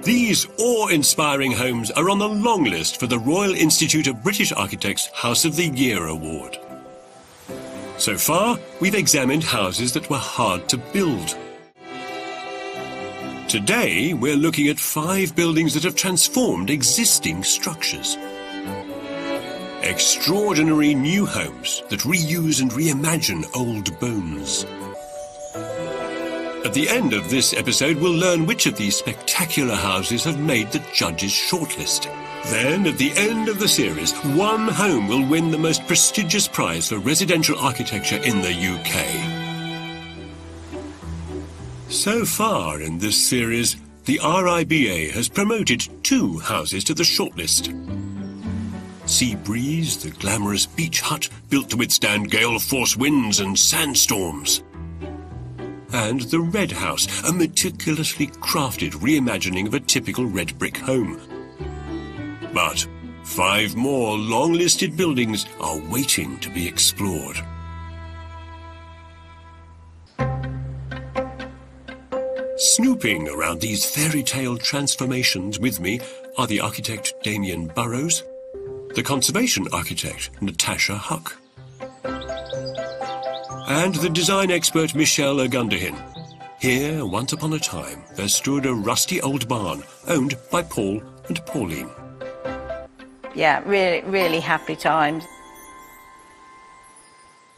These awe-inspiring homes are on the long list for the Royal Institute of British Architects House of the Year Award. So far, we've examined houses that were hard to build. Today, we're looking at 5 buildings that have transformed existing structures. Extraordinary new homes that reuse and reimagine old bones. At the end of this episode, we'll learn which of these spectacular houses have made the judges' shortlist. Then, at the end of the series, one home will win the most prestigious prize for residential architecture in the UK. So far in this series, the RIBA has promoted 2 houses to the shortlist. Sea Breeze, the glamorous beach hut built to withstand gale-force winds and sandstorms. And the Red House, a meticulously crafted reimagining of a typical red brick home. But 5 more long-listed buildings are waiting to be explored. Snooping around these fairy tale transformations with me are the architect Damien Burrows, the conservation architect Natasha Huck, and the design expert Michelle Ogundahin. Here, once upon a time, there stood a rusty old barn owned by Paul and Pauline. Yeah, really happy times.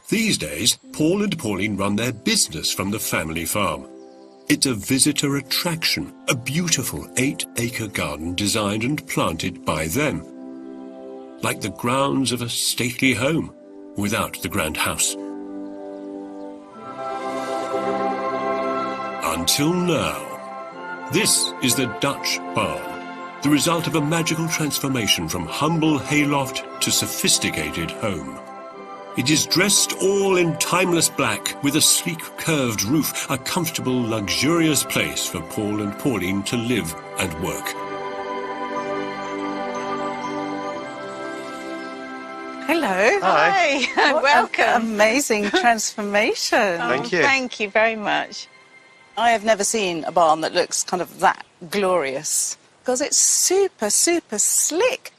These days, Paul and Pauline run their business from the family farm. It's a visitor attraction, a beautiful 8-acre garden designed and planted by them. Like the grounds of a stately home, without the grand house. Until now. This is the Dutch barn, the result of a magical transformation from humble hayloft to sophisticated home. It is dressed all in timeless black, with a sleek curved roof, a comfortable, luxurious place for Paul and Pauline to live and work. Hello. Hi. Hi. Welcome. Amazing transformation. Thank you. Thank you very much. I have never seen a barn that looks kind of that glorious because it's super slick.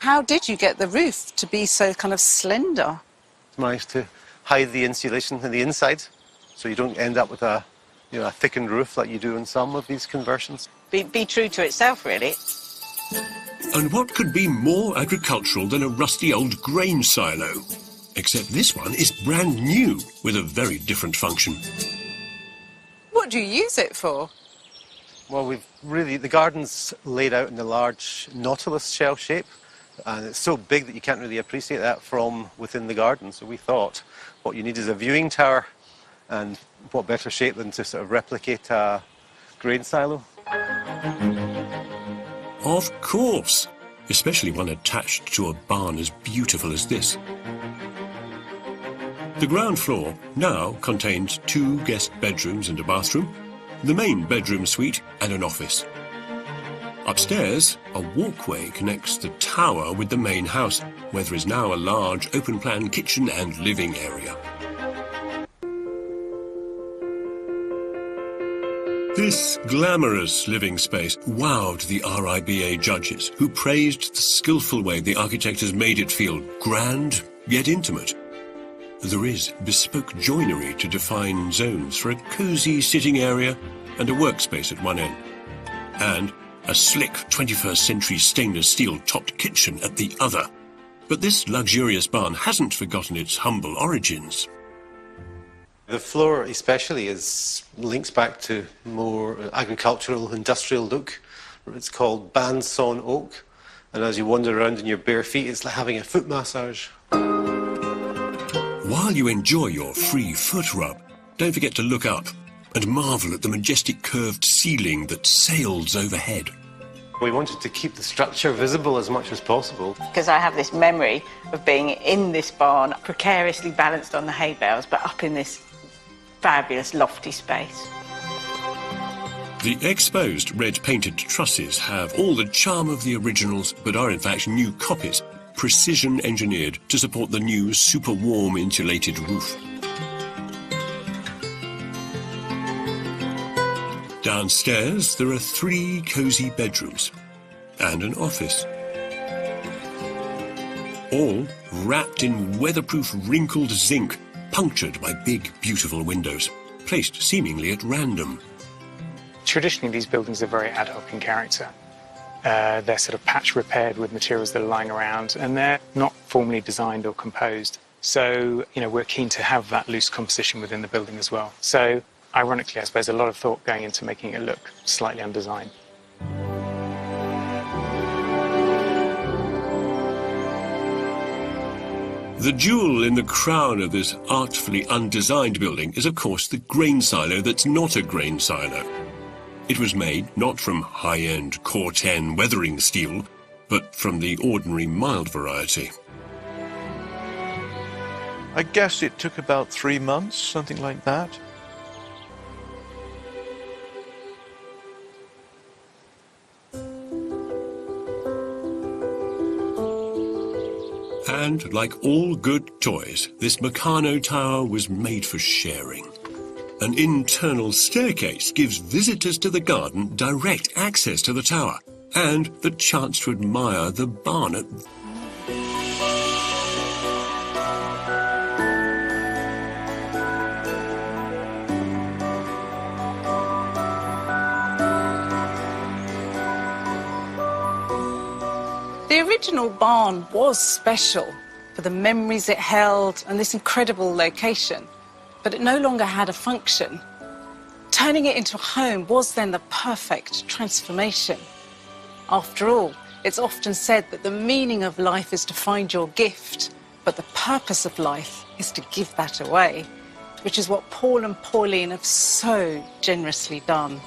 How did you get the roof to be so kind of slender? Managed to hide the insulation in the inside, so you don't end up with a thickened roof like you do in some of these conversions. Be true to itself, really. And what could be more agricultural than a rusty old grain silo? Except this one is brand new, with a very different function. What do you use it for? Well, the garden's laid out in a large nautilus shell shape, and it's so big that you can't really appreciate that from within the garden. So we thought what you need is a viewing tower, and what better shape than to sort of replicate a grain silo. Of course, especially one attached to a barn as beautiful as this. The ground floor now contains 2 guest bedrooms and a bathroom, the main bedroom suite and an office. Upstairs, a walkway connects the tower with the main house, where there is now a large open-plan kitchen and living area. This glamorous living space wowed the RIBA judges, who praised the skillful way the architect has made it feel grand, yet intimate. There is bespoke joinery to define zones for a cosy sitting area and a workspace at one end. And a slick 21st century stainless steel topped kitchen at the other. But this luxurious barn hasn't forgotten its humble origins. The floor especially links back to more agricultural, industrial look. It's called bandsawn oak, and as you wander around in your bare feet, it's like having a foot massage. While you enjoy your free foot rub, don't forget to look up and marvel at the majestic curved ceiling that sails overhead. We wanted to keep the structure visible as much as possible. Because I have this memory of being in this barn, precariously balanced on the hay bales, but up in this fabulous lofty space. The exposed red-painted trusses have all the charm of the originals, but are in fact new copies, precision-engineered to support the new super-warm insulated roof. Downstairs, there are 3 cosy bedrooms and an office, all wrapped in weatherproof wrinkled zinc, punctured by big, beautiful windows, placed seemingly at random. Traditionally, these buildings are very ad hoc in character. They're sort of patch repaired with materials that are lying around, and they're not formally designed or composed. So, we're keen to have that loose composition within the building as well. So, ironically, I suppose a lot of thought going into making it look slightly undesigned. The jewel in the crown of this artfully undesigned building is, of course, the grain silo that's not a grain silo. It was made not from high-end Core 10 weathering steel, but from the ordinary mild variety. I guess it took about 3 months, something like that. And like all good toys, this Meccano tower was made for sharing. An internal staircase gives visitors to the garden direct access to the tower and the chance to admire the barn at... The original barn was special for the memories it held and this incredible location, but it no longer had a function. Turning it into a home was then the perfect transformation. After all, it's often said that the meaning of life is to find your gift, but the purpose of life is to give that away, which is what Paul and Pauline have so generously done.